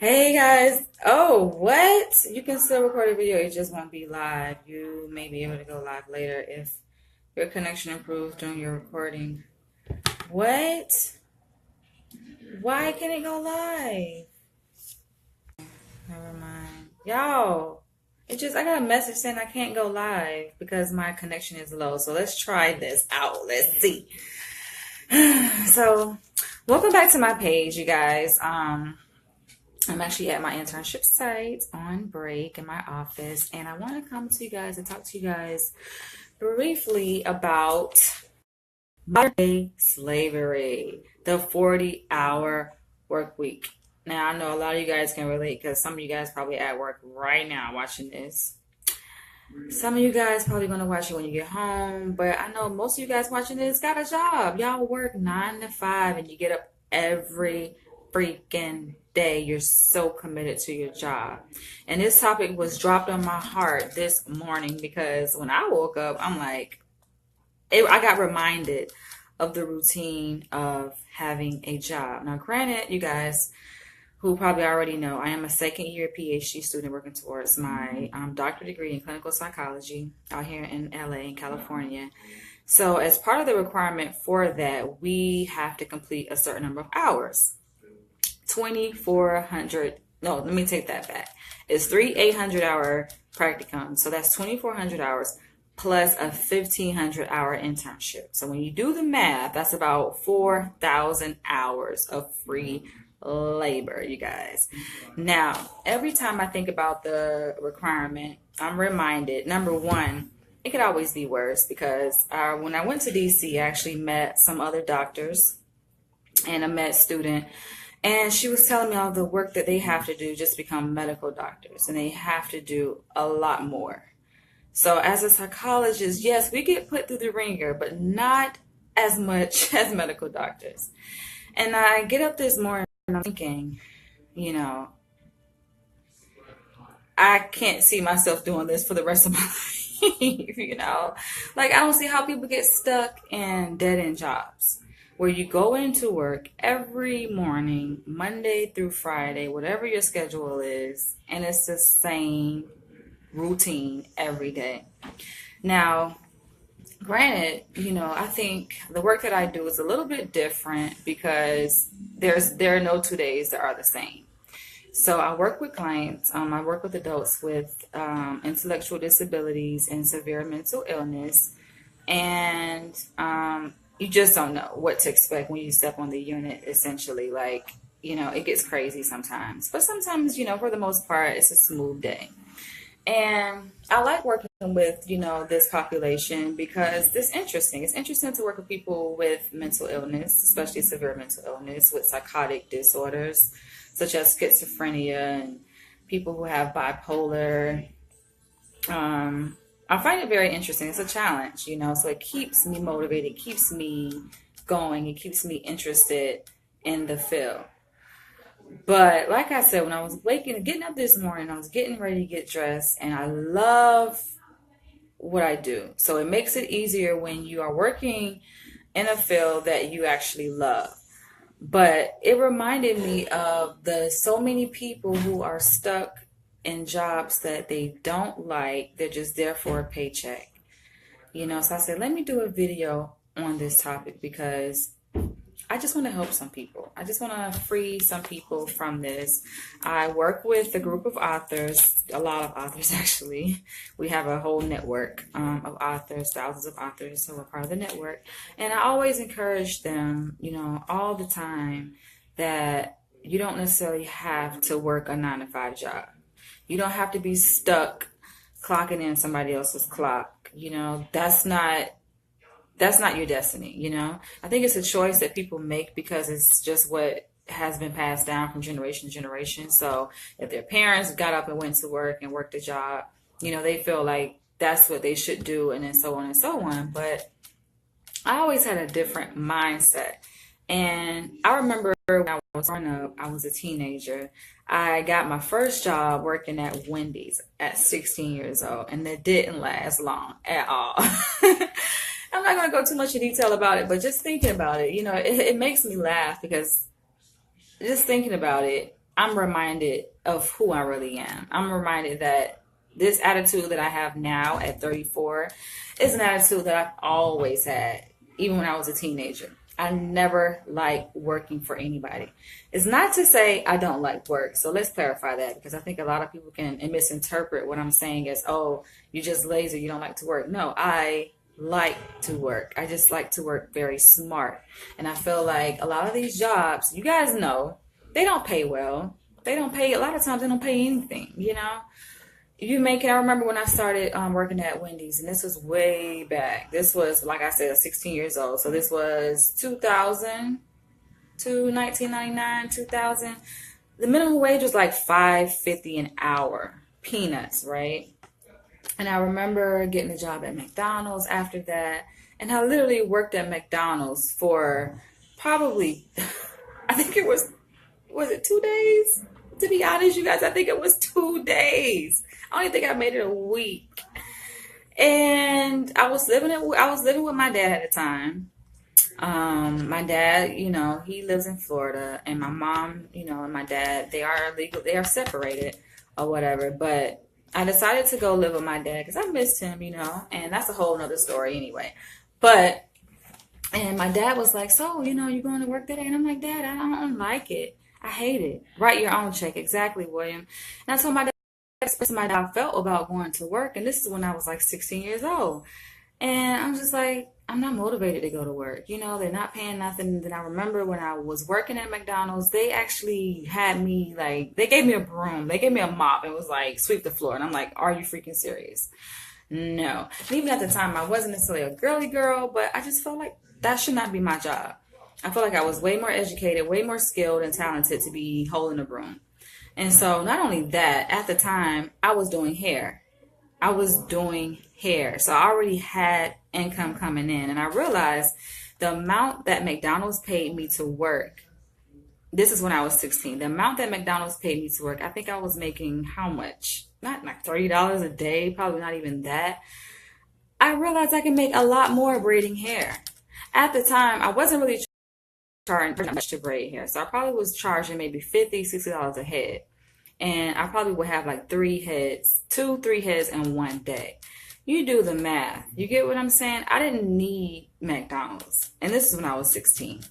Hey guys. Oh, what? You can still record a video, it just won't be live. You may be able to go live later if your connection improves during your recording. What? Why can't it go live? Never mind. Yo, I got a message saying I can't go live because my connection is low. So let's try this out. Let's see. So, welcome back to my page, you guys. I'm actually at my internship site on break in my office, and I want to come to you guys and talk to you guys briefly about modern day slavery, the 40-hour work week. Now, I know a lot of you guys can relate because some of you guys probably at work right now watching this. Some of you guys probably going to watch it when you get home, but I know most of you guys watching this got a job. Y'all work 9 to 5 and you get up every freaking day. You're so committed to your job. And this topic was dropped on my heart this morning because when I woke up, I'm like, I got reminded of the routine of having a job. Now, granted, you guys who probably already know, I am a second year PhD student working towards my doctorate degree in clinical psychology out here in LA, in California. So as part of the requirement for that, we have to complete a certain number of hours. 2,400, no, let me take that back. It's 3 800-hour practicum. So that's 2,400 hours plus a 1,500-hour internship. So when you do the math, that's about 4,000 hours of free labor, you guys. Now, every time I think about the requirement, I'm reminded, number one, it could always be worse because when I went to DC, I actually met some other doctors and a med student, and she was telling me all the work that they have to do just to become medical doctors, and they have to do a lot more. So as a psychologist, yes, we get put through the ringer, but not as much as medical doctors. And I get up this morning and I'm thinking, I can't see myself doing this for the rest of my life. Like I don't see how people get stuck in dead-end jobs where you go into work every morning, Monday through Friday, whatever your schedule is, and it's the same routine every day. Now, granted, I think the work that I do is a little bit different because there are no 2 days that are the same. So I work with clients. I work with adults with intellectual disabilities and severe mental illness, and you just don't know what to expect when you step on the unit. Essentially, it gets crazy sometimes, but sometimes, for the most part, it's a smooth day. And I like working with, this population because it's interesting. It's interesting to work with people with mental illness, especially severe mental illness, with psychotic disorders such as schizophrenia and people who have bipolar. I find it very interesting. It's a challenge, so it keeps me motivated, keeps me going, it keeps me interested in the field. But like I said, when I was getting up this morning, I was getting ready to get dressed, and I love what I do. So it makes it easier when you are working in a field that you actually love. But it reminded me of the so many people who are stuck in jobs that they don't like. They're just there for a paycheck. So I said, let me do a video on this topic because I just want to help some people. I just want to free some people from this. I work with a group of authors, a lot of authors actually. We have a whole network of authors, thousands of authors who are part of the network. And I always encourage them, all the time that you don't necessarily have to work a 9 to 5 job. You don't have to be stuck clocking in somebody else's clock. That's not your destiny, I think it's a choice that people make because it's just what has been passed down from generation to generation. So if their parents got up and went to work and worked a job, they feel like that's what they should do, and then so on and so on. But I always had a different mindset. And I remember when I was growing up, I was a teenager. I got my first job working at Wendy's at 16 years old, and it didn't last long at all. I'm not going to go too much in detail about it, but just thinking about it, it makes me laugh because just thinking about it, I'm reminded of who I really am. I'm reminded that this attitude that I have now at 34 is an attitude that I've always had, even when I was a teenager. I never liked working for anybody. It's not to say I don't like work. So let's clarify that, because I think a lot of people can misinterpret what I'm saying as, oh, you're just lazy, you don't like to work. No, I like to work. I just like to work very smart. And I feel like a lot of these jobs, you guys know, they don't pay well. They don't pay, a lot of times they don't pay anything, you know? You make it. I remember when I started working at Wendy's, and this was way back. This was, like I said, 16 years old. So this was 2000 to 1999, 2000. The minimum wage was like $5.50 an hour. Peanuts, right? And I remember getting a job at McDonald's after that. And I literally worked at McDonald's for probably, I think was it 2 days? To be honest, you guys, I think it was 2 days. I don't even think I made it a week. And I was living with my dad at the time. My dad, you know, he lives in Florida, and my mom, you know, and my dad, they are legal, they are separated or whatever. But I decided to go live with my dad because I missed him, you know, and that's a whole nother story anyway. But, and my dad was like, so, you know, you going to work today? And I'm like, Dad, I don't like it. I hate it. Write your own check. Exactly, William. And I told my dad, expressed my how I felt about going to work. And this is when I was like 16 years old. And I'm just like, I'm not motivated to go to work. You know, they're not paying nothing. Then I remember when I was working at McDonald's, they actually had me like, they gave me a broom. They gave me a mop and was like, sweep the floor. And I'm like, are you freaking serious? No. And even at the time, I wasn't necessarily a girly girl, but I just felt like that should not be my job. I felt like I was way more educated, way more skilled and talented to be holding a broom. And so not only that, at the time, I was doing hair. I was doing hair. So I already had income coming in. And I realized the amount that McDonald's paid me to work, this is when I was 16. The amount that McDonald's paid me to work, I think I was making how much? Not like $30 a day, probably not even that. I realized I can make a lot more braiding hair. At the time, I wasn't really charging much to braid hair. So I probably was charging maybe $50, $60 a head. And I probably would have like 3 heads, 3 heads in one day. You do the math. You get what I'm saying? I didn't need McDonald's. And this is when I was 16.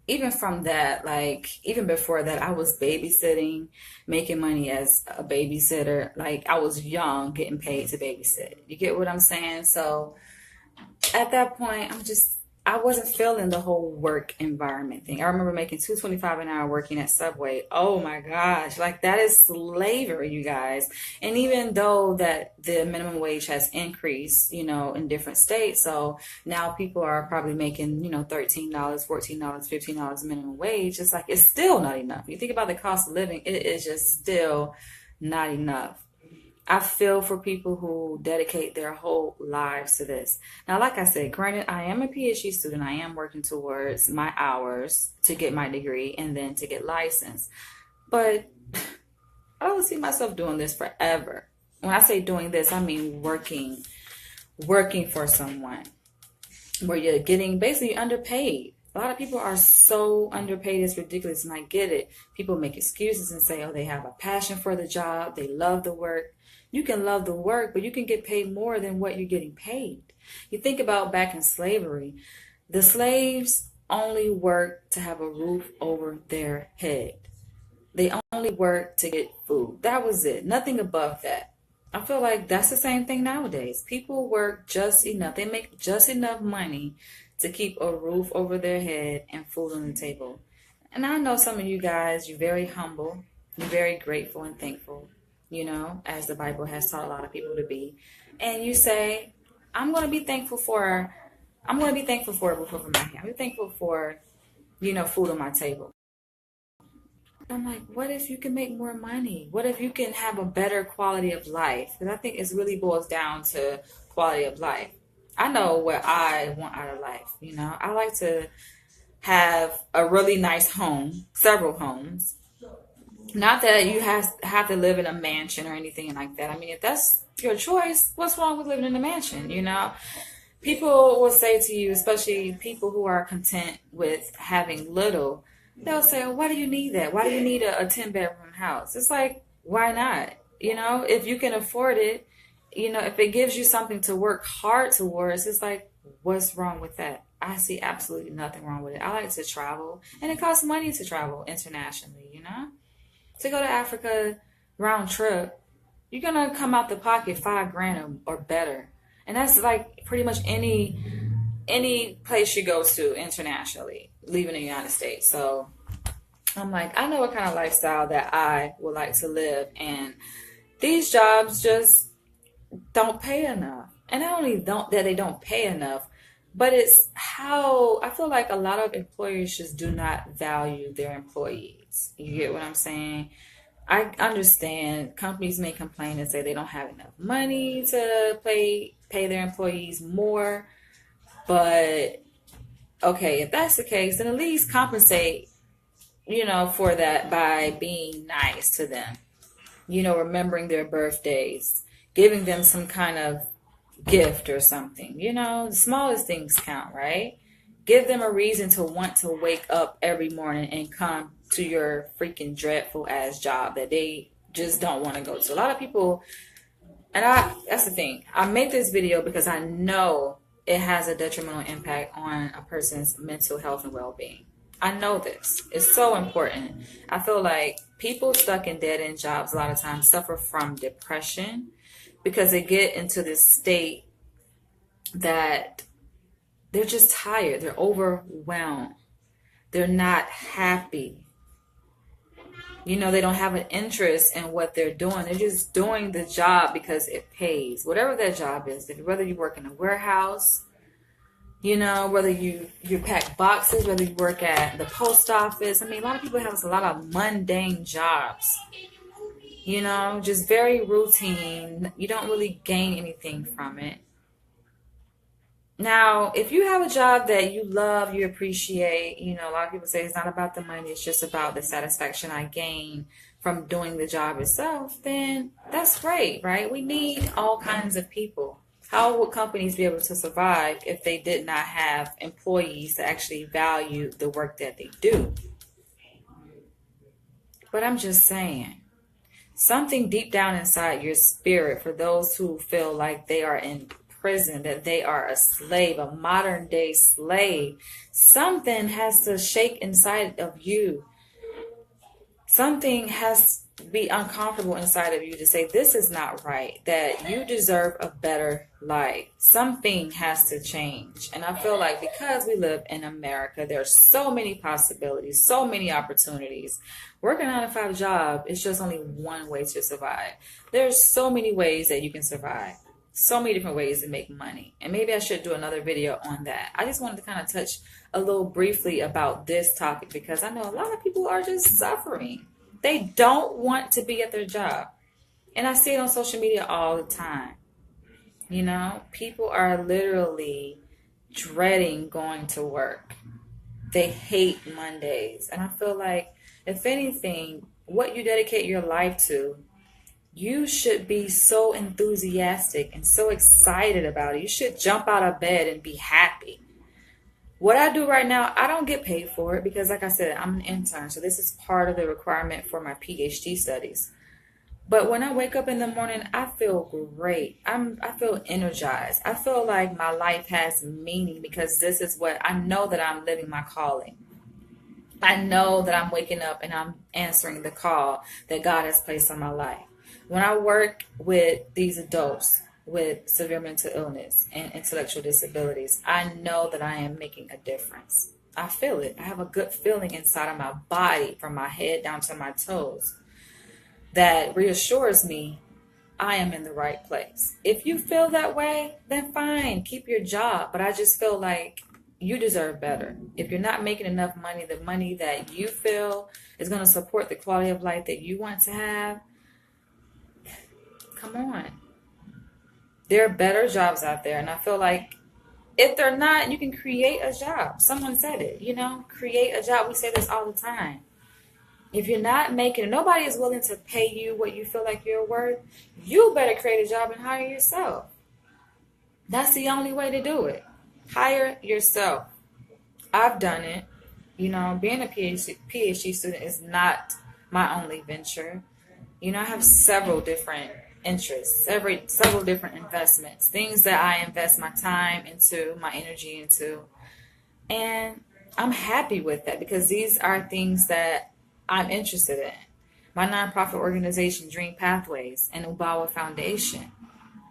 Even from that, like even before that, I was babysitting, making money as a babysitter. Like I was young, getting paid to babysit. You get what I'm saying? So at that point, I wasn't feeling the whole work environment thing. I remember making $2.25 an hour working at Subway. Oh my gosh, like that is slavery, you guys. And even though that the minimum wage has increased, you know, in different states, so now people are probably making, you know, $13, $14, $15 minimum wage. It's like, it's still not enough. You think about the cost of living, it is just still not enough. I feel for people who dedicate their whole lives to this. Now, like I said, granted, I am a PhD student. I am working towards my hours to get my degree and then to get licensed. But I don't see myself doing this forever. When I say doing this, I mean working for someone where you're getting basically underpaid. A lot of people are so underpaid, it's ridiculous, and I get it. People make excuses and say, oh, they have a passion for the job, they love the work. You can love the work, but you can get paid more than what you're getting paid. You think about back in slavery, the slaves only worked to have a roof over their head. They only worked to get food. That was it. Nothing above that. I feel like that's the same thing nowadays. People work just enough. They make just enough money to keep a roof over their head and food on the table. And I know some of you guys, you're very humble, you're very grateful and thankful, you know, as the Bible has taught a lot of people to be. And you say, I'm going to be thankful for a roof over my head. I'm thankful for, you know, food on my table. I'm like, what if you can make more money? What if you can have a better quality of life? Because I think it really boils down to quality of life. I know what I want out of life. You know, I like to have a really nice home, several homes. Not that you have to live in a mansion or anything like that. I mean, if that's your choice, what's wrong with living in a mansion? You know, people will say to you, especially people who are content with having little, They'll say, "Why do you need that? Why do you need a 10-bedroom house?" It's like, why not? If you can afford it, if it gives you something to work hard towards, it's like, what's wrong with that? I see absolutely nothing wrong with it. I like to travel, and it costs money to travel internationally. To go to Africa round trip, you're gonna come out the pocket 5 grand or better. And that's like pretty much any place you go to internationally, leaving the United States. So I'm like, I know what kind of lifestyle that I would like to live, and these jobs just don't pay enough. And not only don't that they don't pay enough, but it's how I feel like a lot of employers just do not value their employees. You get what I'm saying? I understand companies may complain and say they don't have enough money to pay their employees more, but okay, if that's the case, then at least compensate, for that by being nice to them, remembering their birthdays, giving them some kind of gift or something. The smallest things count, right? Give them a reason to want to wake up every morning and come to your freaking dreadful ass job that they just don't want to go to. A lot of people, and that's the thing. I make this video because I know it has a detrimental impact on a person's mental health and well-being. I know this. It's so important. I feel like people stuck in dead-end jobs a lot of times suffer from depression because they get into this state that they're just tired. They're overwhelmed. They're not happy. They don't have an interest in what they're doing. They're just doing the job because it pays. Whatever that job is, whether you work in a warehouse, whether you pack boxes, whether you work at the post office. I mean, a lot of people have a lot of mundane jobs, just very routine. You don't really gain anything from it. Now, if you have a job that you love, you appreciate, a lot of people say it's not about the money, it's just about the satisfaction I gain from doing the job itself, then that's great, right? We need all kinds of people. How would companies be able to survive if they did not have employees that actually value the work that they do? But I'm just saying, something deep down inside your spirit, for those who feel like they are in prison, that they are a slave, a modern day slave, something has to shake inside of you. Something has to be uncomfortable inside of you to say this is not right, that you deserve a better life. Something has to change. And I feel like because we live in America, there's so many possibilities, so many opportunities. Working a 9-to-5 job is just only one way to survive. There's so many ways that you can survive. So many different ways to make money. And maybe I should do another video on that. I just wanted to kind of touch a little briefly about this topic because I know a lot of people are just suffering. They don't want to be at their job. And I see it on social media all the time. People are literally dreading going to work. They hate Mondays. And I feel like, if anything, what you dedicate your life to, you should be so enthusiastic and so excited about it. You should jump out of bed and be happy. What I do right now, I don't get paid for it because, like I said, I'm an intern. So this is part of the requirement for my PhD studies. But when I wake up in the morning, I feel great. I feel energized. I feel like my life has meaning because this is what I know, that I'm living my calling. I know that I'm waking up and I'm answering the call that God has placed on my life. When I work with these adults with severe mental illness and intellectual disabilities, I know that I am making a difference. I feel it. I have a good feeling inside of my body, from my head down to my toes, that reassures me I am in the right place. If you feel that way, then fine, keep your job. But I just feel like you deserve better. If you're not making enough money, the money that you feel is going to support the quality of life that you want to have, come on. There are better jobs out there. And I feel like if they're not, you can create a job. Someone said it, create a job. We say this all the time. If you're not making, nobody is willing to pay you what you feel like you're worth, you better create a job and hire yourself. That's the only way to do it. Hire yourself. I've done it. You know, being a PhD student is not my only venture. You know, I have several different interests, several different investments, things that I invest my time into, my energy into. And I'm happy with that because these are things that I'm interested in. My nonprofit organization, Dream Pathways, and Ubawa Foundation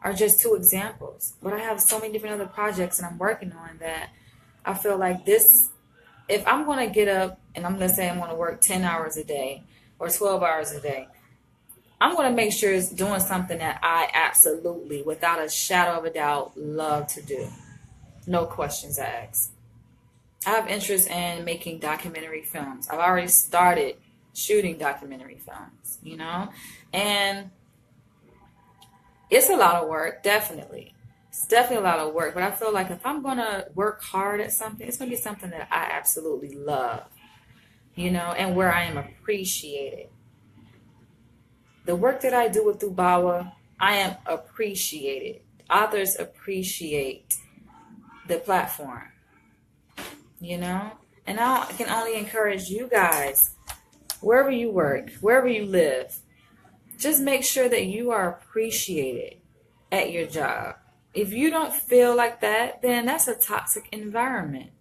are just two examples. But I have so many different other projects that I'm working on that I feel like this, if I'm going to get up and I'm going to say I'm going to work 10 hours a day or 12 hours a day, I'm going to make sure it's doing something that I absolutely, without a shadow of a doubt, love to do. No questions asked. I have interest in making documentary films. I've already started shooting documentary films, you know, and it's a lot of work, definitely. It's definitely a lot of work, but I feel like if I'm going to work hard at something, it's going to be something that I absolutely love, you know, and where I am appreciated. The work that I do with Ubawa, I am appreciated. Authors appreciate the platform, you know, and I can only encourage you guys, wherever you work, wherever you live, just make sure that you are appreciated at your job. If you don't feel like that, then that's a toxic environment.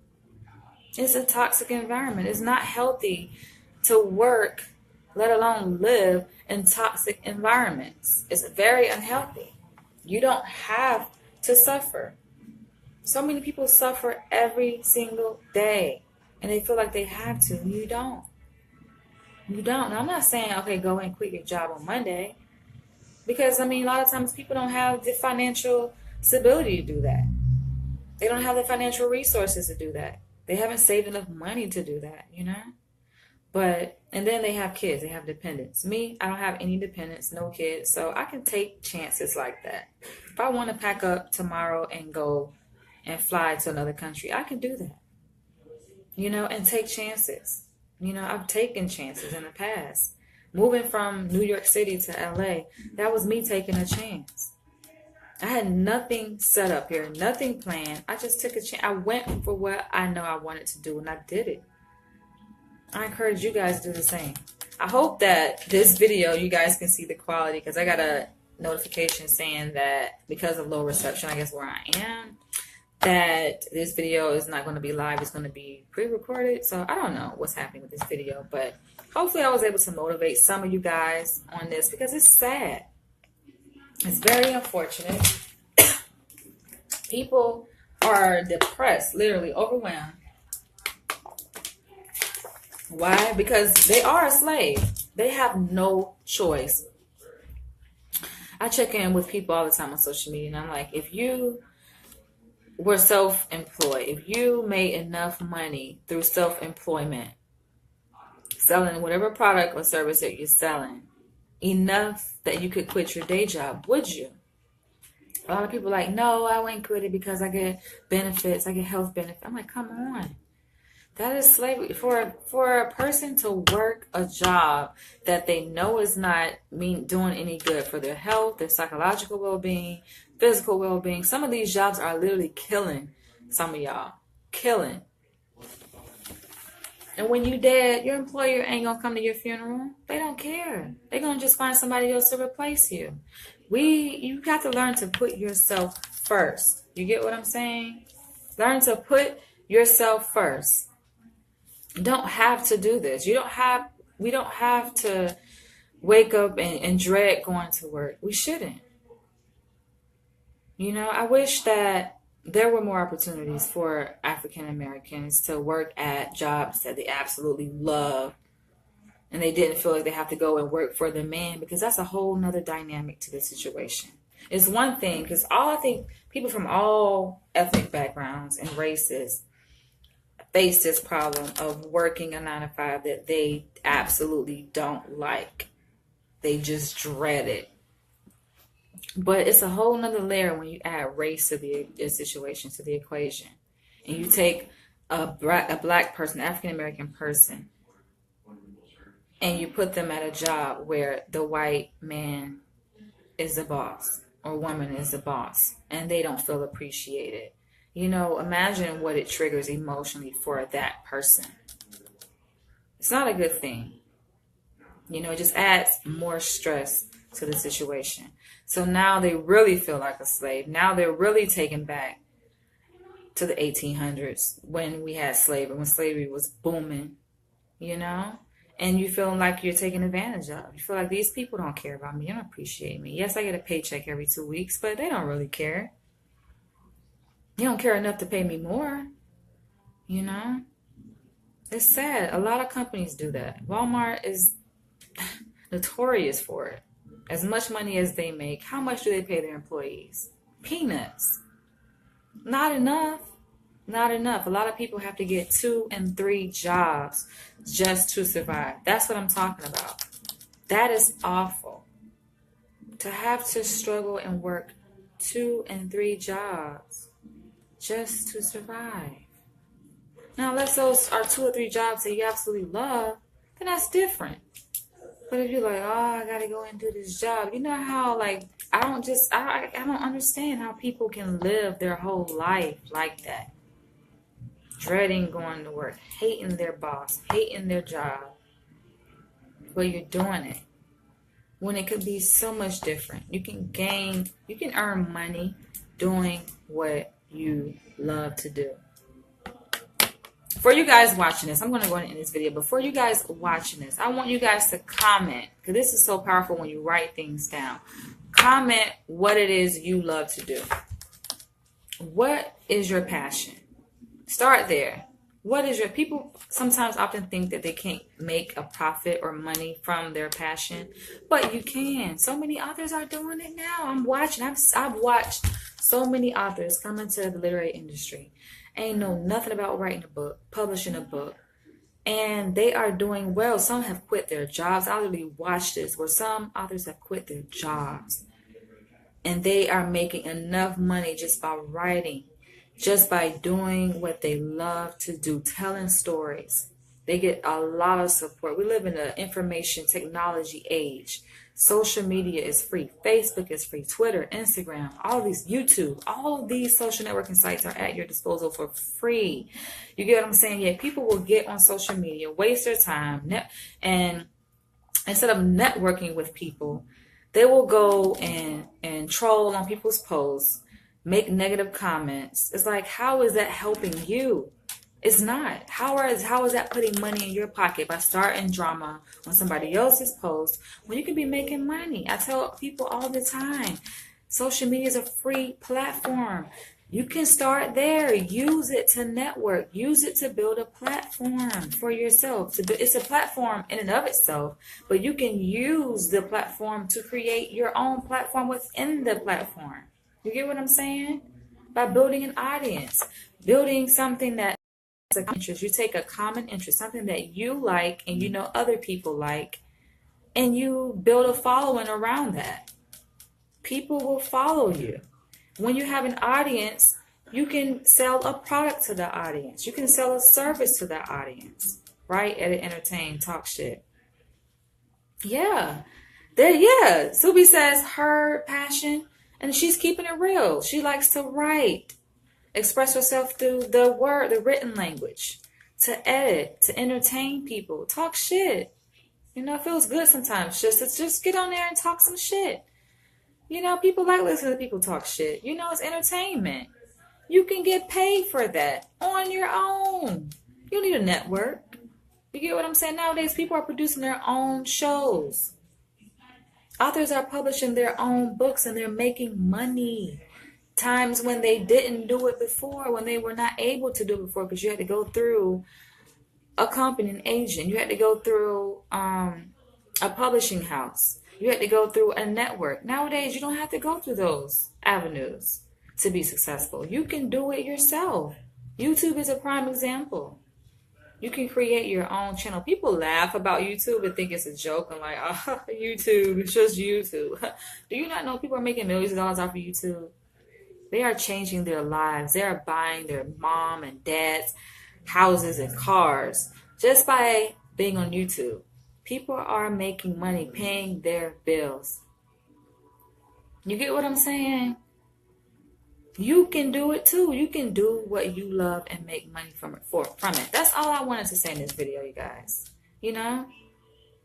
It's a toxic environment. It's not healthy to work, let alone live in toxic environments. It's very unhealthy. You don't have to suffer. So many people suffer every single day, and they feel like they have to, and you don't. You don't. Now, I'm not saying, okay, go and quit your job on Monday. Because, I mean, a lot of times people don't have the financial stability to do that. They don't have the financial resources to do that. They haven't saved enough money to do that, you know? But, and then they have kids. They have dependents. Me, I don't have any dependents, no kids. So I can take chances like that. If I want to pack up tomorrow and go and fly to another country, I can do that. You know, and take chances. You know, I've taken chances in the past. Moving from New York City to LA, that was me taking a chance. I had nothing set up here, nothing planned. I just took a chance. I went for what I know I wanted to do, and I did it. I encourage you guys to do the same. I hope that this video, you guys can see the quality, because I got a notification saying that because of low reception, I guess where I am, that this video is not going to be live. It's going to be pre-recorded. So I don't know what's happening with this video, but hopefully I was able to motivate some of you guys on this, because it's sad. It's very unfortunate. People are depressed, literally overwhelmed. Why? Because they are a slave. They have no choice. I check in with people all the time on social media, and I'm like, if you were self-employed, if you made enough money through self-employment, selling whatever product or service that you're selling, enough that you could quit your day job, would you? A lot of people are like, no, I wouldn't quit it because I get benefits, I get health benefits. I'm like, come on. That is slavery. For a person to work a job that they know is not doing any good for their health, their psychological well-being, physical well-being. Some of these jobs are literally killing some of y'all. Killing. And when you dead, your employer ain't going to come to your funeral. They don't care. They're going to just find somebody else to replace you. You got to learn to put yourself first. You get what I'm saying? Learn to put yourself first. You don't have to do this. We don't have to wake up and dread going to work. We shouldn't. You know, I wish that there were more opportunities for African Americans to work at jobs that they absolutely love, and they didn't feel like they have to go and work for the man, because that's a whole nother dynamic to the situation. It's one thing, because I think people from all ethnic backgrounds and races face this problem of working a 9-to-5 that they absolutely don't like. They just dread it. But it's a whole nother layer when you add race to the situation, to the equation. And you take a black person, African American person, and you put them at a job where the white man is the boss or woman is the boss, and they don't feel appreciated. You know, imagine what it triggers emotionally for that person. It's not a good thing. You know, it just adds more stress to the situation. So now they really feel like a slave. Now they're really taken back to the 1800s when we had slavery, when slavery was booming, you know? And you feel like you're taken advantage of. You feel like these people don't care about me. They don't appreciate me. Yes, I get a paycheck every 2 weeks, but they don't really care. They don't care enough to pay me more, you know? It's sad. A lot of companies do that. Walmart is notorious for it. As much money as they make, how much do they pay their employees? Peanuts. Not enough. Not enough. A lot of people have to get 2 and 3 jobs just to survive. That's what I'm talking about. That is awful. To have to struggle and work 2 and 3 jobs just to survive. Now, unless those are 2 or 3 jobs that you absolutely love, then that's different. But if you're like, oh, I gotta go and do this job, you know how, like, I don't understand how people can live their whole life like that. Dreading going to work, hating their boss, hating their job. But you're doing it. When it could be so much different. You can earn money doing what you love to do. For you guys watching this, I'm going to go ahead and end this video. But for you guys watching this, I want you guys to comment, because this is so powerful when you write things down. Comment what it is you love to do. What is your passion? Start there. People sometimes often think that they can't make a profit or money from their passion, but you can. So many authors are doing it now. I've watched so many authors come into the literary industry. Ain't know nothing about writing a book, publishing a book, and they are doing well. Some have quit their jobs. I literally watched this where some authors have quit their jobs, and they are making enough money just by writing, just by doing what they love to do, telling stories. They get a lot of support. We live in an information technology age. Social media is free. Facebook is free. Twitter, Instagram, all these, YouTube, all of these social networking sites are at your disposal for free. You get what I'm saying? Yeah, people will get on social media, waste their time, and instead of networking with people, they will go and troll on people's posts, make negative comments. It's like, how is that helping you? It's not. How is that putting money in your pocket by starting drama on somebody else's post when you can be making money? I tell people all the time, social media is a free platform. You can start there. Use it to network. Use it to build a platform for yourself. It's a platform in and of itself, but you can use the platform to create your own platform within the platform. You get what I'm saying? By building an audience, building something that interest. You take a common interest, something that you like and you know other people like, and you build a following around that. People will follow you. When you have an audience, you can sell a product to the audience. You can sell a service to the audience, right? Entertain, talk shit. Yeah. Subi says her passion, and she's keeping it real. She likes to write. Express yourself through the written language, to edit, to entertain people, talk shit. You know, it feels good sometimes just get on there and talk some shit. You know, people like listening to people talk shit. You know, it's entertainment. You can get paid for that on your own. You don't need a network. You get what I'm saying? Nowadays, people are producing their own shows. Authors are publishing their own books and they're making money. Times when they didn't do it before, when they were not able to do it before, because you had to go through a company, an agent. You had to go through a publishing house. You had to go through a network. Nowadays, you don't have to go through those avenues to be successful. You can do it yourself. YouTube is a prime example. You can create your own channel. People laugh about YouTube and think it's a joke and like, oh, YouTube, it's just YouTube. Do you not know people are making millions of dollars off of YouTube? They are changing their lives. They are buying their mom and dad's houses and cars just by being on YouTube. People are making money, paying their bills. You get what I'm saying? You can do it too. You can do what you love and make money from it. That's all I wanted to say in this video, you guys. You know,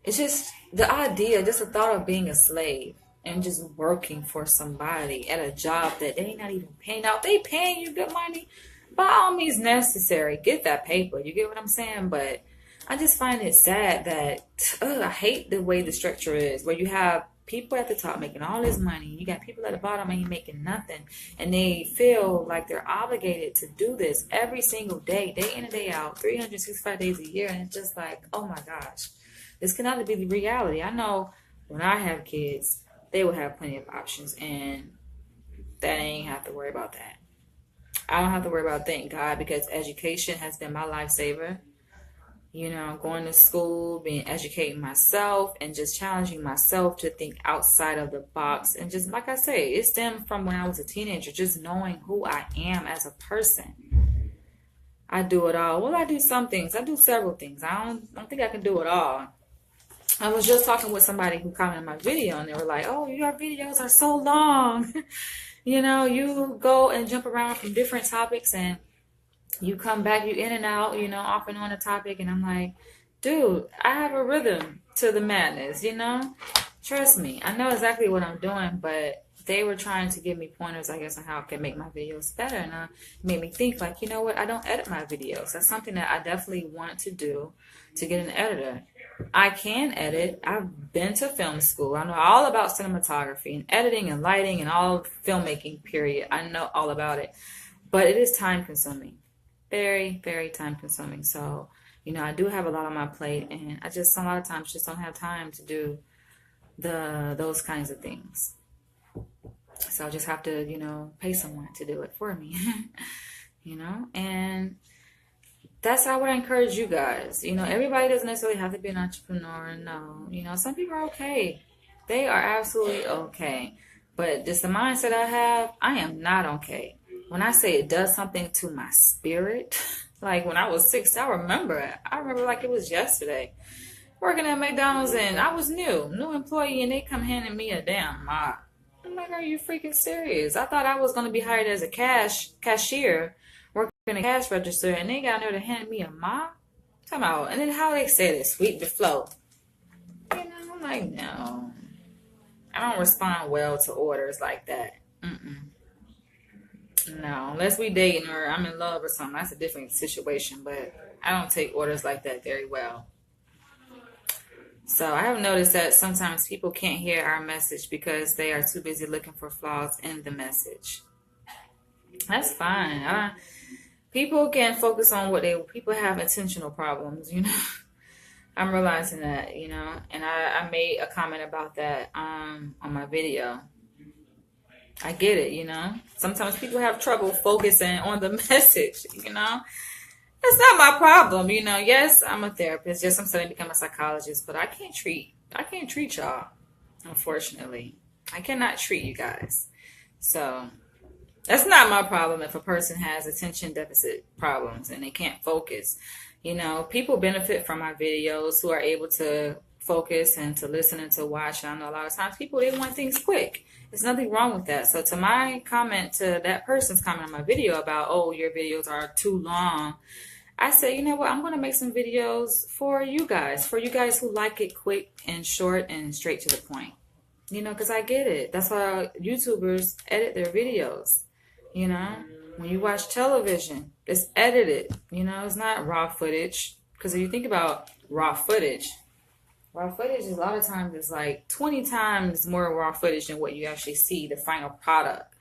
it's just the idea, just the thought of being a slave and just working for somebody at a job that they not even paying out. They paying you good money, by all means necessary. Get that paper. You get what I'm saying? But I just find it sad that I hate the way the structure is, where you have people at the top making all this money. You got people at the bottom and you making nothing, and they feel like they're obligated to do this every single day in and day out, 365 days a year, and it's just like, oh my gosh. This cannot be the reality. I know when I have kids, they will have plenty of options, and that ain't have to worry about that. I don't have to worry about, thank God, because education has been my lifesaver. You know, going to school, being educating myself, and just challenging myself to think outside of the box. And just like I say, it stemmed from when I was a teenager, just knowing who I am as a person. I do it all. Well, I do some things. I do several things. I don't think I can do it all. I was just talking with somebody who commented on my video, and they were like, oh, your videos are so long. You know, you go and jump around from different topics, and you come back, you in and out, you know, off and on a topic. And I'm like, dude, I have a rhythm to the madness, you know? Trust me. I know exactly what I'm doing, but they were trying to give me pointers, I guess, on how I can make my videos better. And it made me think, like, you know what? I don't edit my videos. That's something that I definitely want to do, to get an editor. I can edit. I've been to film school. I know all about cinematography and editing and lighting and all filmmaking, period. I know all about it. But it is time consuming. Very, very time consuming. So, you know, I do have a lot on my plate, and I just, a lot of times, just don't have time to do those kinds of things. So I just have to, you know, pay someone to do it for me, you know, and that's how I would encourage you guys. You know, everybody doesn't necessarily have to be an entrepreneur. No, you know, some people are okay. They are absolutely okay. But just the mindset I have, I am not okay. When I say it does something to my spirit, like when I was 6, I remember it. I remember like it was yesterday. Working at McDonald's, and I was new employee, and they come handing me a damn mop. I'm like, are you freaking serious? I thought I was going to be hired as a cashier, working in a cash register, and they got there to hand me a mop? Come out. And then how they said it, sweep the flow. You know, I'm like, no. I don't respond well to orders like that. No, unless we dating or I'm in love or something, that's a different situation, but I don't take orders like that very well. So I have noticed that sometimes people can't hear our message because they are too busy looking for flaws in the message. That's fine. People can focus on people have intentional problems, you know. I'm realizing that, you know, and I made a comment about that on my video. I get it, you know. Sometimes people have trouble focusing on the message, you know. That's not my problem, you know. Yes, I'm a therapist. Yes, I'm studying to become a psychologist, but I can't treat y'all, unfortunately. I cannot treat you guys. So that's not my problem if a person has attention deficit problems and they can't focus. You know, people benefit from my videos who are able to focus and to listen and to watch. And I know a lot of times people, they want things quick. There's nothing wrong with that. So to my comment, to that person's comment on my video about, oh, your videos are too long, I said, you know what, I'm going to make some videos for you guys who like it quick and short and straight to the point. You know, because I get it. That's why YouTubers edit their videos. You know, when you watch television, it's edited. You know, it's not raw footage. Because if you think about raw footage is a lot of times is like 20 times more raw footage than what you actually see, the final product.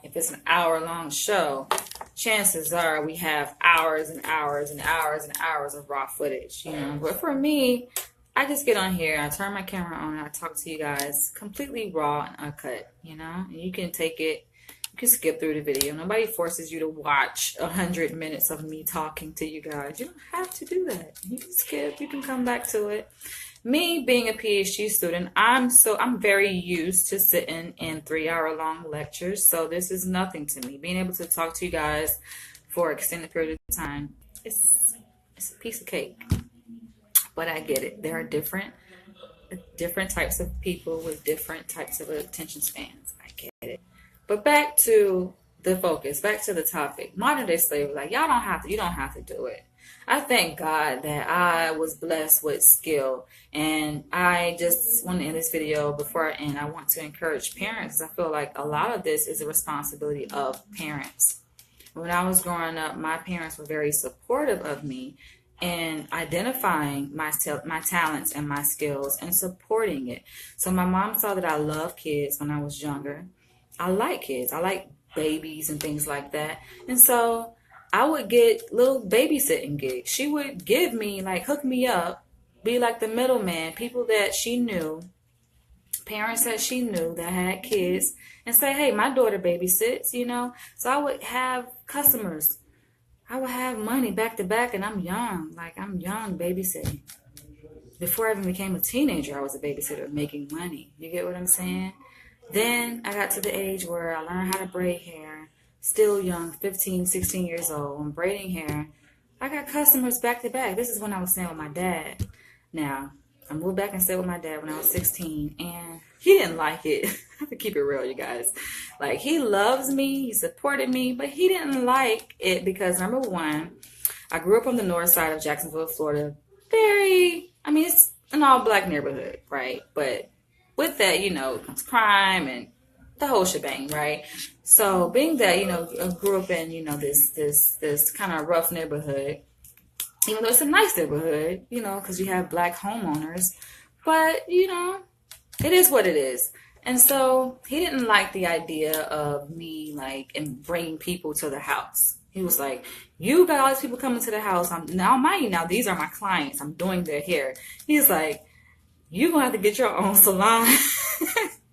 If it's an hour-long show, chances are we have hours and hours and hours and hours of raw footage, you know. But for me, I just get on here, I turn my camera on, and I talk to you guys completely raw and uncut, you know. And you can take it, you can skip through the video. Nobody forces you to watch 100 minutes of me talking to you guys. You don't have to do that. You can skip, you can come back to it. Me being a PhD student, I'm very used to sitting in 3-hour-long lectures, so this is nothing to me. Being able to talk to you guys for an extended period of time, it's a piece of cake. But I get it. There are different types of people with different types of attention spans. I get it. But back to the focus, back to the topic. Modern day slavery, like you don't have to do it. I thank God that I was blessed with skill. And I just want to end this video before I end. I want to encourage parents. I feel like a lot of this is a responsibility of parents. When I was growing up, my parents were very supportive of me in identifying my talents and my skills and supporting it. So my mom saw that I love kids when I was younger. I like kids. I like babies and things like that. And so I would get little babysitting gigs. She would give me, like, hook me up, be like the middleman, people that she knew, parents that she knew that had kids, and say, hey, my daughter babysits, you know. So I would have customers. I would have money back to back, and I'm young. Like, I'm young babysitting. Before I even became a teenager, I was a babysitter making money. You get what I'm saying? Then I got to the age where I learned how to braid hair. Still young, 15, 16 years old. I'm braiding hair. I got customers back to back. This is when I was staying with my dad. Now, I moved back and stayed with my dad when I was 16, and he didn't like it. I have to keep it real, you guys. Like, he loves me, he supported me, but he didn't like it because, number one, I grew up on the north side of Jacksonville, Florida. It's an all-black neighborhood, right? But with that, you know, comes crime and the whole shebang, right? So being that, you know, I grew up in, you know, this kind of rough neighborhood, even though it's a nice neighborhood, you know, because you have black homeowners, but, you know, it is what it is. And so he didn't like the idea of me, like, and bringing people to the house. He was like, you got all these people coming to the house. Now, mind you, now these are my clients. I'm doing their hair. He's like, you're going to have to get your own salon.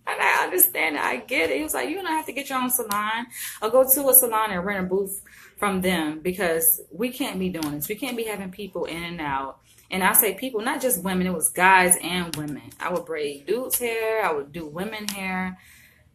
And I understand it. I get it. He was like, you're going to have to get your own salon or go to a salon and rent a booth from them, because we can't be doing this. We can't be having people in and out. And I say people, not just women. It was guys and women. I would braid dudes' hair. I would do women hair.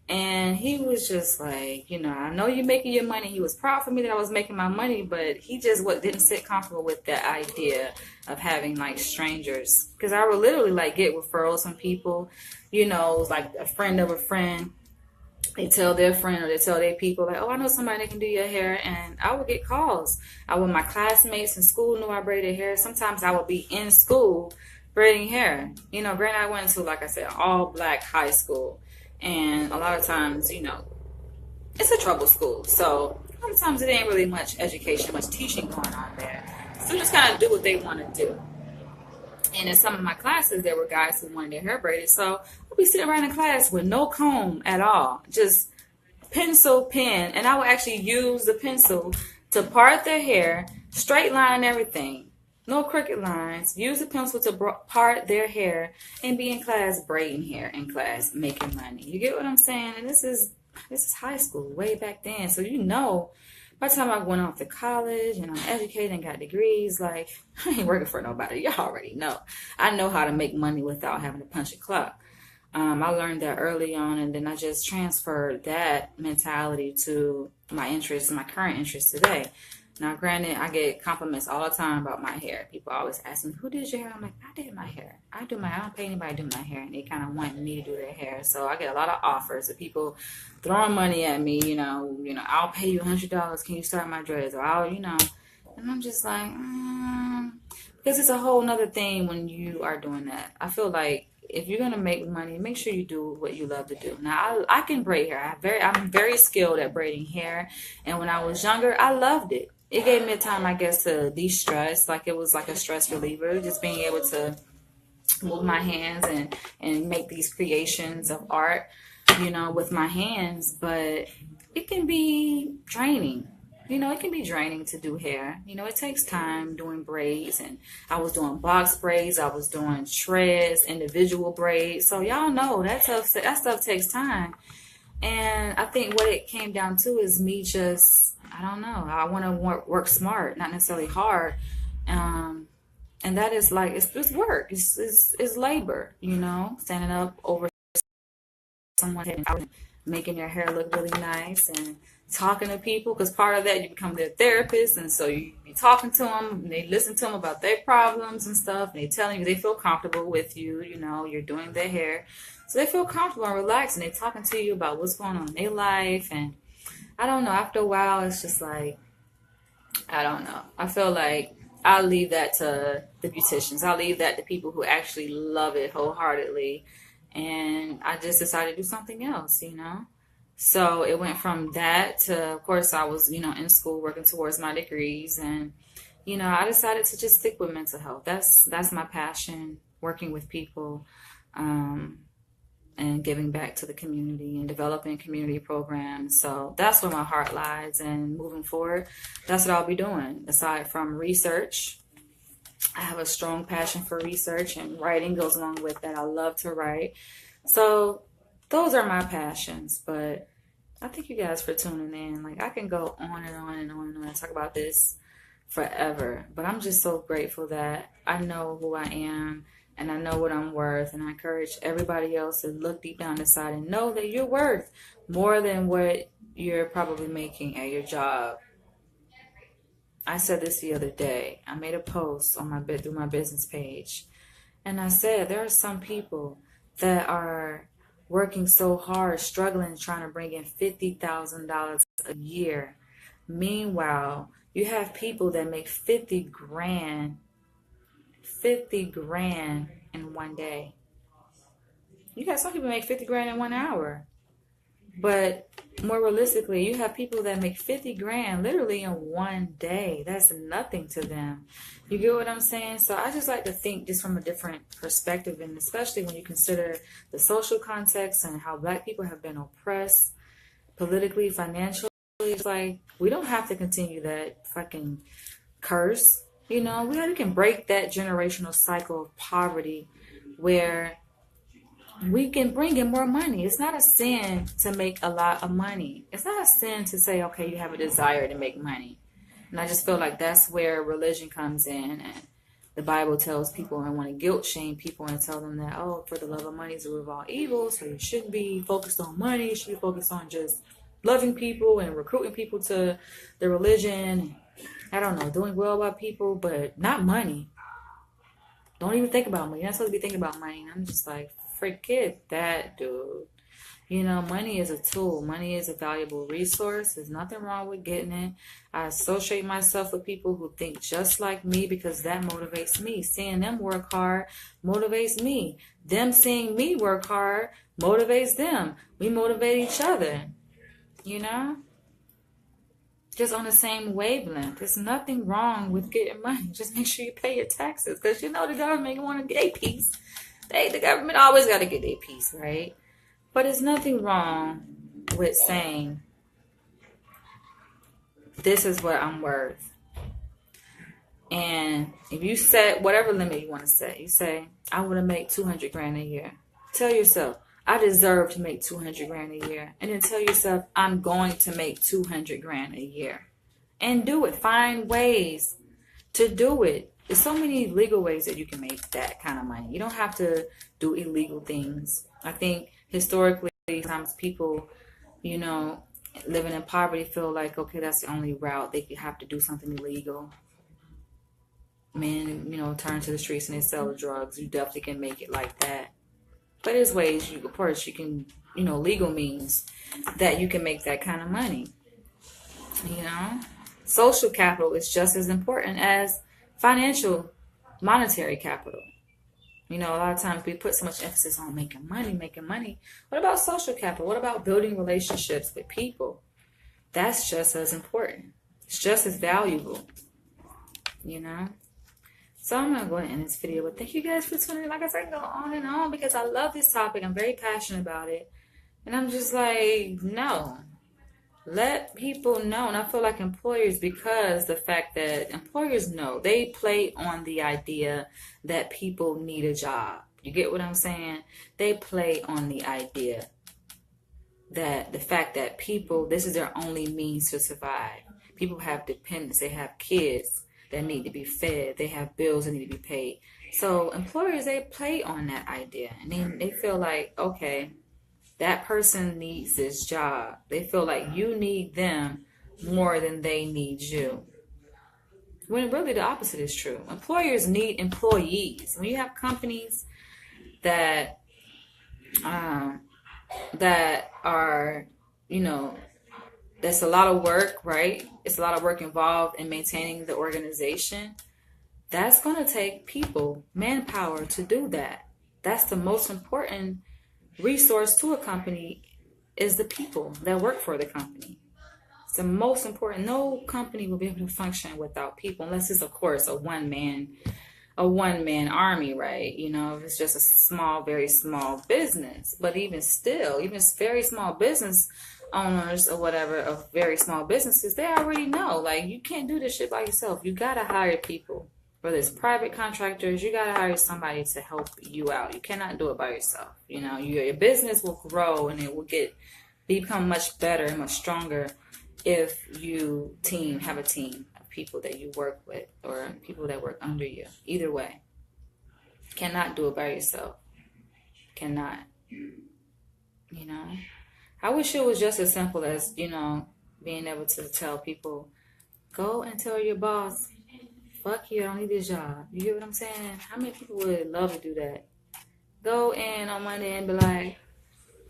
And he was just like, you know, I know you're making your money. He was proud for me that I was making my money, but he just didn't sit comfortable with the idea of having, like, strangers. Because I would literally, like, get referrals from people, you know, like a friend of a friend. They tell their friend or they tell their people, like, oh, I know somebody that can do your hair. And I would get calls. My classmates in school knew I braided hair. Sometimes I would be in school braiding hair. You know, granted, I went to, like I said, all black high school. And a lot of times, you know, it's a trouble school. So sometimes it ain't really much education, much teaching going on there. So just kind of do what they want to do. And in some of my classes, there were guys who wanted their hair braided. So I'll be sitting around in class with no comb at all, just pencil, pen. And I would actually use the pencil to part their hair, straight line everything. No crooked lines. Use the pencil to part their hair and be in class braiding hair in class, making money. You get what I'm saying? And this is high school, way back then. So, you know, by the time I went off to college and I'm educated and got degrees, like, I ain't working for nobody. Y'all already know. I know how to make money without having to punch a clock. I learned that early on, and then I just transferred that mentality to my interests and my current interests today. Now, granted, I get compliments all the time about my hair. People always ask me, who did your hair? I'm like, I did my hair. I don't pay anybody to do my hair. And they kind of want me to do their hair. So I get a lot of offers of people throwing money at me, you know, I'll pay you $100. Can you start my dreads? Or and I'm just like, because it's a whole nother thing when you are doing that. I feel like if you're going to make money, make sure you do what you love to do. Now, I can braid hair. I'm very skilled at braiding hair. And when I was younger, I loved it. It gave me a time, I guess, to de-stress. Like, it was like a stress reliever, just being able to move my hands and make these creations of art, with my hands. But it can be draining. It can be draining to do hair. It takes time doing braids. And I was doing box braids. I was doing shreds, individual braids. So y'all know that stuff takes time. And I think what it came down to is me just, I don't know. I want to work smart, not necessarily hard. And that is like, it's work. It's labor, standing up over someone, making their hair look really nice and talking to people. Because part of that, you become their therapist. And so you be talking to them and they listen to them about their problems and stuff. And they telling you they feel comfortable with you, you're doing their hair. So they feel comfortable and relaxed, and they're talking to you about what's going on in their life. And I don't know, after a while, it's just like, I don't know. I feel like I'll leave that to the beauticians. I'll leave that to people who actually love it wholeheartedly. And I just decided to do something else, you know? So it went from that to, of course, I was, in school working towards my degrees. And, I decided to just stick with mental health. That's my passion, working with people. Um, and giving back to the community and developing community programs. So that's where my heart lies. And moving forward, that's what I'll be doing. Aside from research, I have a strong passion for research, and writing goes along with that. I love to write. So those are my passions. But I thank you guys for tuning in. Like, I can go on and on and on and on and talk about this forever. But I'm just so grateful that I know who I am and I know what I'm worth. And I encourage everybody else to look deep down inside and know that you're worth more than what you're probably making at your job. I said this the other day. I made a post on through my business page, and I said there are some people that are working so hard, struggling, trying to bring in $50,000 a year. Meanwhile, you have people that make 50 grand in one day. You got some people make 50 grand in 1 hour. But more realistically, you have people that make 50 grand literally in one day. That's nothing to them. You get what I'm saying? So I just like to think just from a different perspective, and especially when you consider the social context and how Black people have been oppressed politically, financially. It's like, we don't have to continue that fucking curse. We can break that generational cycle of poverty where we can bring in more money. It's not a sin to make a lot of money. It's not a sin to say, okay, you have a desire to make money. And I just feel like that's where religion comes in. And the Bible tells people and want to guilt shame people and tell them that, oh, for the love of money is the root of all evil. So you shouldn't be focused on money. You should be focused on just loving people and recruiting people to the religion. I don't know, doing well by people, but not money. Don't even think about money. You're not supposed to be thinking about money. And I'm just like, forget that, dude. Money is a tool. Money is a valuable resource. There's nothing wrong with getting it. I associate myself with people who think just like me because that motivates me. Seeing them work hard motivates me. Them seeing me work hard motivates them. We motivate each other. Just on the same wavelength. There's nothing wrong with getting money. Just make sure you pay your taxes, because the government want to get a piece. The government always got to get a piece, right? But there's nothing wrong with saying, this is what I'm worth. And if you set whatever limit you want to set, you say, I want to make 200 grand a year. Tell yourself, I deserve to make 200 grand a year. And then tell yourself, I'm going to make 200 grand a year. And do it. Find ways to do it. There's so many legal ways that you can make that kind of money. You don't have to do illegal things. I think historically, sometimes people, living in poverty feel like, okay, that's the only route. They have to do something illegal. Men, turn to the streets and they sell drugs. You definitely can make it like that. But there's ways, of course, you can, legal means that you can make that kind of money. Social capital is just as important as financial, monetary capital. A lot of times we put so much emphasis on making money. What about social capital? What about building relationships with people? That's just as important. It's just as valuable, So I'm going to go ahead and end this video, but thank you guys for tuning in. Like I said, I can go on and on because I love this topic. I'm very passionate about it. And I'm just like, no. Let people know. And I feel like employers, because the fact that employers know, they play on the idea that people need a job. You get what I'm saying? They play on the idea that the fact that people, this is their only means to survive. People have dependents. They have kids that need to be fed. They have bills that need to be paid. So employers, they play on that idea. And then they feel like, okay, that person needs this job. They feel like you need them more than they need you. When really the opposite is true. Employers need employees. When you have companies that are, that's a lot of work, right? It's a lot of work involved in maintaining the organization. That's going to take people, manpower to do that. That's the most important resource to a company is the people that work for the company. It's the most important. No company will be able to function without people unless it's, of course, a one man army, right? If it's just a small, very small business. But even still, even very small business owners or whatever of very small businesses, they already know, like, you can't do this shit by yourself. You gotta hire people. Whether it's private contractors, you gotta hire somebody to help you out. You cannot do it by yourself. Your business will grow and it will become much better and much stronger if you have a team of people that you work with or people that work under you. Either way, cannot do it by yourself. Cannot. I wish it was just as simple as being able to tell people, go and tell your boss, fuck you, I don't need this job. You get what I'm saying? How many people would love to do that? Go in on Monday and be like,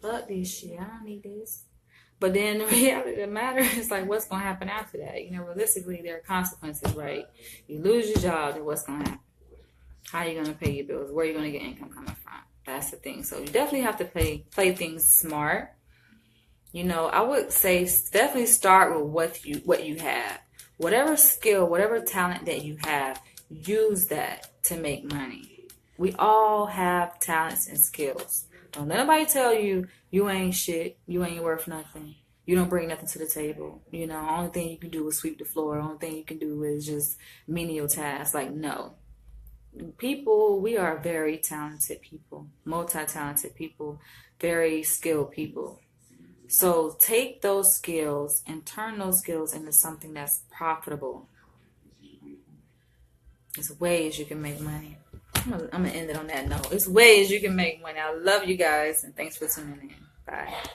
fuck this shit, I don't need this. But then the reality of the matter is, like, what's going to happen after that? Realistically, there are consequences, right? You lose your job, then what's going to happen? How are you going to pay your bills? Where are you going to get income coming from? That's the thing. So you definitely have to play things smart. I would say definitely start with what you have. Whatever skill, whatever talent that you have, use that to make money. We all have talents and skills. Don't let nobody tell you you ain't shit, you ain't worth nothing, you don't bring nothing to the table. Only thing you can do is sweep the floor. Only thing you can do is just menial tasks. Like, no. People, we are very talented people, multi-talented people, very skilled people. So take those skills and turn those skills into something that's profitable. There's ways you can make money. I'm going to end it on that note. There's ways you can make money. I love you guys, and thanks for tuning in. Bye.